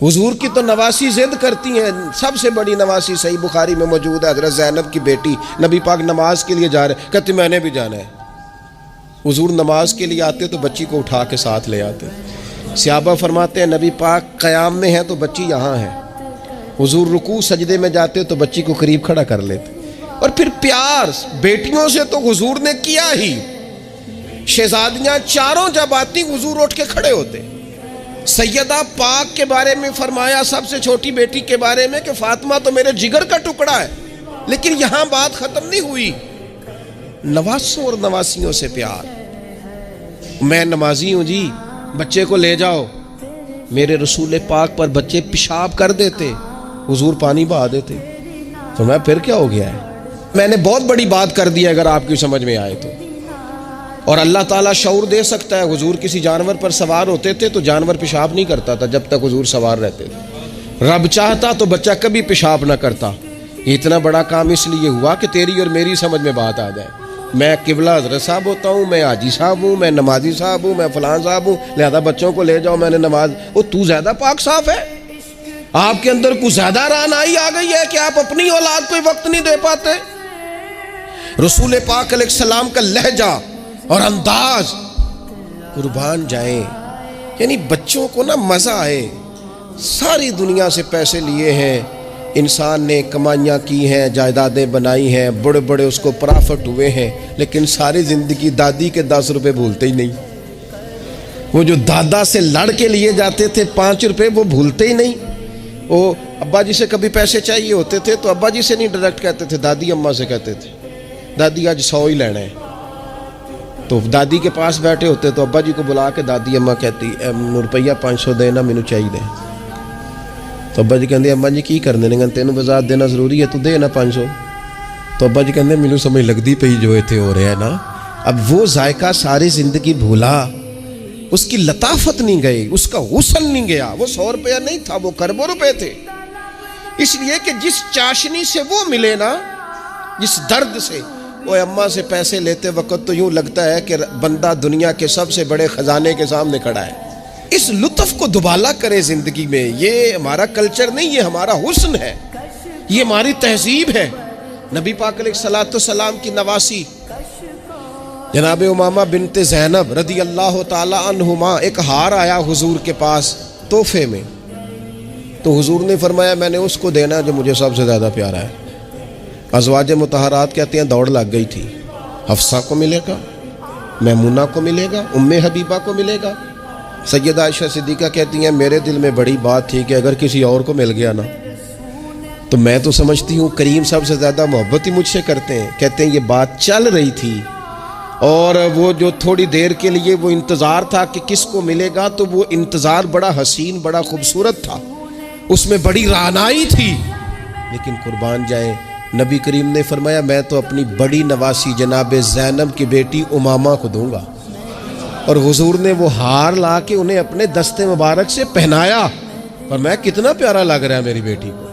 حضور کی تو نواسی ضد کرتی ہیں. سب سے بڑی نواسی صحیح بخاری میں موجود ہے، حضرت زینب کی بیٹی. نبی پاک نماز کے لیے جا رہے، کہتے میں نے بھی جانا ہے. حضور نماز کے لیے آتے تو بچی کو اٹھا کے ساتھ لے آتے. صحابہ فرماتے ہیں نبی پاک قیام میں ہے تو بچی یہاں ہے. حضور رکوع سجدے میں جاتے تو بچی کو قریب کھڑا کر لیتے. اور پھر پیار بیٹیوں سے تو حضور نے کیا ہی. شہزادیاں چاروں جب آتی حضور اٹھ کے کھڑے ہوتے. سیدہ پاک کے بارے میں فرمایا، سب سے چھوٹی بیٹی کے بارے میں، کہ فاطمہ تو میرے جگر کا ٹکڑا ہے. لیکن یہاں بات ختم نہیں ہوئی. نواسوں اور نواسیوں سے پیار. میں نمازی ہوں جی، بچے کو لے جاؤ. میرے رسول پاک پر بچے پیشاب کر دیتے، حضور پانی بہا دیتے. تو میں پھر کیا ہو گیا ہے؟ میں نے بہت بڑی بات کر دی ہے اگر آپ کی سمجھ میں آئے تو. اور اللہ تعالیٰ شعور دے سکتا ہے. حضور کسی جانور پر سوار ہوتے تھے تو جانور پیشاب نہیں کرتا تھا جب تک حضور سوار رہتے تھے. رب چاہتا تو بچہ کبھی پیشاب نہ کرتا. یہ اتنا بڑا کام اس لیے ہوا کہ تیری اور میری سمجھ میں بات آ جائے. میں قبلہ حضرت صاحب ہوتا ہوں، میں حاجی صاحب ہوں، میں نمازی صاحب ہوں، میں فلان صاحب ہوں، لہذا بچوں کو لے جاؤ، میں نے نماز. وہ تو زیادہ پاک صاف ہے؟ آپ کے اندر کچھ زیادہ رعنائی آ گئی ہے کہ آپ اپنی اولاد کو وقت نہیں دے پاتے. رسول پاک علیہ السلام کا لہجہ اور انداز، قربان جائیں، یعنی بچوں کو نا مزہ آئے. ساری دنیا سے پیسے لیے ہیں انسان نے، کمائیاں کی ہیں، جائیدادیں بنائی ہیں، بڑے بڑے اس کو پرافٹ ہوئے ہیں، لیکن ساری زندگی دادی کے 10 روپے بھولتے ہی نہیں. وہ جو دادا سے لڑ کے لیے جاتے تھے 5 روپے، وہ بھولتے ہی نہیں. وہ ابا جی سے کبھی پیسے چاہیے ہوتے تھے تو ابا جی سے نہیں ڈائریکٹ کہتے تھے، دادی اماں سے کہتے تھے دادی آج 100 ہی لینا ہے. تو دادی کے پاس بیٹھے ہوتے تو ابا جی کو بلا کے دادی اماں کہتی روپیہ 500 دینا مینو چاہیے. تو ابا جی کہتے اماں جی کی کرنے نے، تینوں وزاد دینا ضروری ہے، تو دے نا 500. تو ابا جی کہتے مینو سمجھ لگتی پئی جو اتنے ہو رہا ہے نا. اب وہ ذائقہ ساری زندگی بھولا، اس کی لطافت نہیں گئی، اس کا غسل نہیں گیا. وہ 100 روپیہ نہیں تھا، وہ کروڑوں روپے تھے. اس لیے کہ جس چاشنی سے وہ ملے نا، جس درد سے، وہ اماں سے پیسے لیتے وقت تو یوں لگتا ہے کہ بندہ دنیا کے سب سے بڑے خزانے کے سامنے کھڑا ہے. اس لطف کو دوبالا کرے زندگی میں. یہ ہمارا کلچر نہیں، یہ ہمارا حسن ہے، یہ ہماری تہذیب ہے. نبی پاک علیہ السلام کی نواسی جناب امامہ بنت زینب رضی اللہ تعالی عنہما، ایک ہار آیا حضور کے پاس تحفے میں. تو حضور نے فرمایا میں نے اس کو دینا جو مجھے سب سے زیادہ پیارا ہے. ازواج مطہرات کہتے ہیں دوڑ لگ گئی تھی. حفصہ کو ملے گا، میمونہ کو ملے گا، ام حبیبہ کو ملے گا. سیدہ عائشہ صدیقہ کہتی ہیں میرے دل میں بڑی بات تھی کہ اگر کسی اور کو مل گیا نا تو میں تو سمجھتی ہوں کریم سب سے زیادہ محبت ہی مجھ سے کرتے ہیں. کہتے ہیں یہ بات چل رہی تھی اور وہ جو تھوڑی دیر کے لیے وہ انتظار تھا کہ کس کو ملے گا، تو وہ انتظار بڑا حسین، بڑا خوبصورت تھا، اس میں بڑی رعنائی تھی. لیکن قربان جائیں، نبی کریم نے فرمایا میں تو اپنی بڑی نواسی جناب زینب کی بیٹی امامہ کو دوں گا. اور حضور نے وہ ہار لا کے انہیں اپنے دستے مبارک سے پہنایا. اور میں کتنا پیارا لگ رہا ہے میری بیٹی کو.